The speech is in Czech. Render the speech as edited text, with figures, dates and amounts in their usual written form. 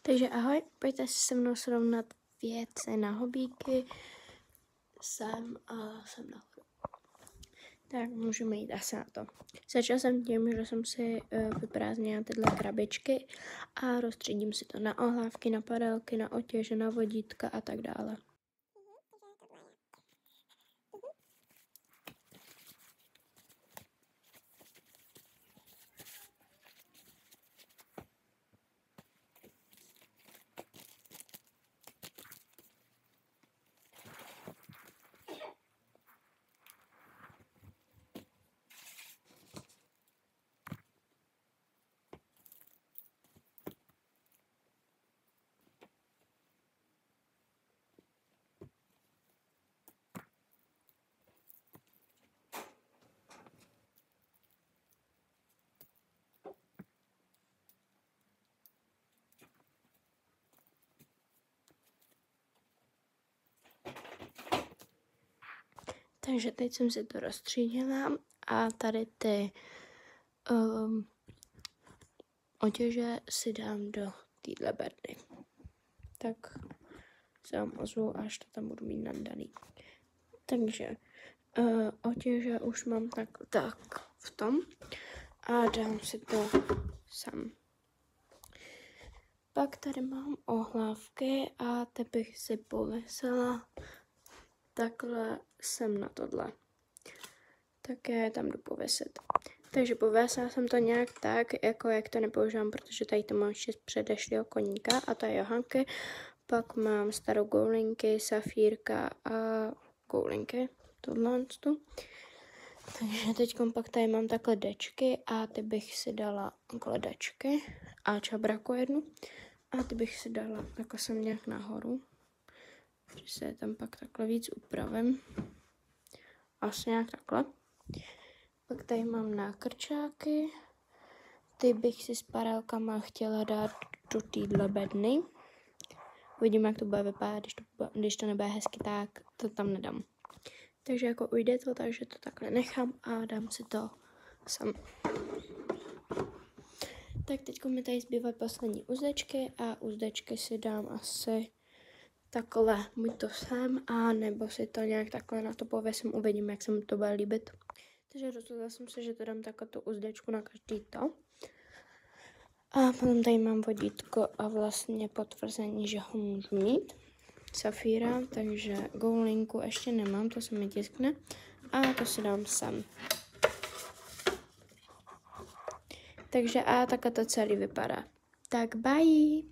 Takže ahoj, pojďte si se mnou srovnat věci na hobíky. Sem nahoru. Tak můžeme jít asi na to. Začala jsem tím, že jsem si vyprázdnila tyhle krabičky a rozstředím si to na ohlávky, na padelky, na otěže, na vodítka a tak dále. Takže teď jsem si to rozstřídila a tady ty otěže si dám do téhle berny. Tak se vám ozvu, až to tam budu mít nandaný. Takže otěže už mám tak v tom a dám si to sem. Pak tady mám ohlávky a ty bych si pověsila takhle sem na tohle. Tak já je tam jdu pověsit. Takže pověsila jsem to nějak tak, jako jak to nepoužívám, protože tady to mám ještě z předešlého koníka a to je Johanky. Pak mám starou goulinky, safírka a goulinky. Tohle. Takže teď pak tady mám takhle dečky a ty bych si dala kledačky a čabraku jednu. A ty bych si dala jako sem nějak nahoru. Že se je tam pak takhle víc upravím. Asi nějak takhle. Pak tady mám nákrčáky. Ty bych si s parálkama chtěla dát do téhle bedny. Uvidím, jak to bude vypadat, když to nebude hezky, tak to tam nedám. Takže jako ujde to, takže to takhle nechám a dám si to sem. Tak teď mi tady zbývají poslední uzdečky a uzdečky si dám asi takhle, buď to sem, a nebo si to nějak takhle na to pověsím, uvidím, jak se mi to bude líbit. Takže rozhodla jsem se, že to dám takhle tu uzdečku na každý to. A potom tady mám vodítko a vlastně potvrzení, že ho můžu mít. Safíra, takže goulinku ještě nemám, to se mi tiskne. A to si dám sem. Takže a takhle to celý vypadá. Tak bye!